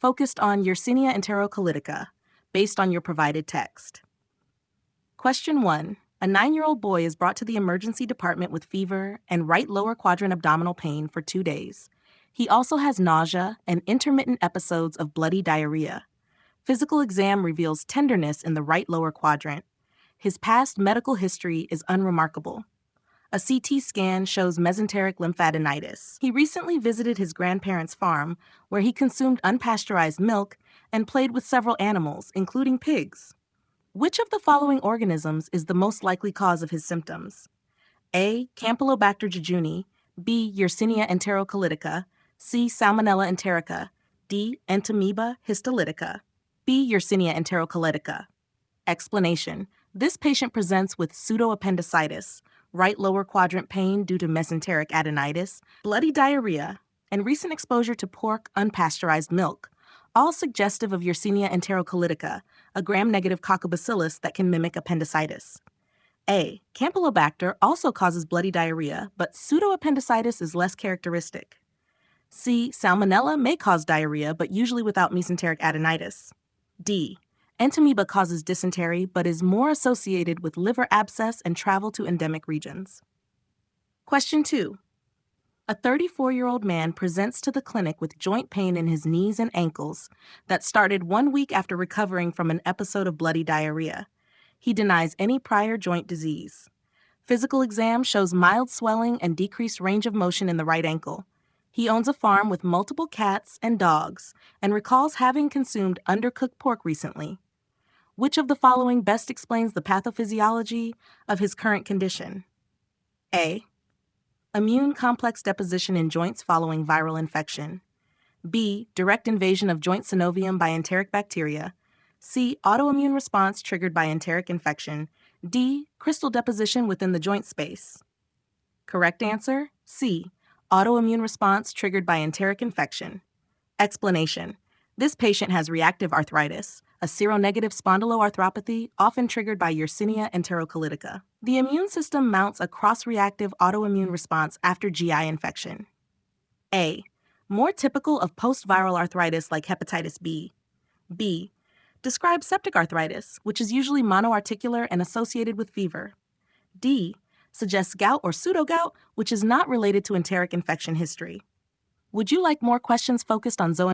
focused on Yersinia enterocolitica, based on your provided text. Question 1. A 9-year-old boy is brought to the emergency department with fever and right lower quadrant abdominal pain for 2 days. He also has nausea and intermittent episodes of bloody diarrhea. Physical exam reveals tenderness in the right lower quadrant. His past medical history is unremarkable. A CT scan shows mesenteric lymphadenitis. He recently visited his grandparents' farm, where he consumed unpasteurized milk and played with several animals, including pigs. Which of the following organisms is the most likely cause of his symptoms? A. Campylobacter jejuni, B. Yersinia enterocolitica, C. Salmonella enterica, D. Entamoeba histolytica, B. Yersinia enterocolitica. Explanation. This patient presents with pseudoappendicitis, right lower quadrant pain due to mesenteric adenitis, bloody diarrhea, and recent exposure to pork unpasteurized milk, all suggestive of Yersinia enterocolitica, a gram-negative coccobacillus that can mimic appendicitis. A. Campylobacter also causes bloody diarrhea, but pseudoappendicitis is less characteristic. C. Salmonella may cause diarrhea, but usually without mesenteric adenitis. D. Entamoeba causes dysentery, but is more associated with liver abscess and travel to endemic regions. Question 2. A 34-year-old man presents to the clinic with joint pain in his knees and ankles that started 1 week after recovering from an episode of bloody diarrhea. He denies any prior joint disease. Physical exam shows mild swelling and decreased range of motion in the right ankle. He owns a farm with multiple cats and dogs and recalls having consumed undercooked pork recently. Which of the following best explains the pathophysiology of his current condition? A. Immune complex deposition in joints following viral infection. B. Direct invasion of joint synovium by enteric bacteria. C. Autoimmune response triggered by enteric infection. D. Crystal deposition within the joint space. Correct answer, C. Autoimmune response triggered by enteric infection. Explanation. This patient has reactive arthritis, a seronegative spondyloarthropathy often triggered by Yersinia enterocolitica. The immune system mounts a cross-reactive autoimmune response after GI infection. A. More typical of post-viral arthritis like hepatitis B. B. Describes septic arthritis, which is usually monoarticular and associated with fever. D. Suggests gout or pseudogout, which is not related to enteric infection history. Would you like more questions focused on zoonosis?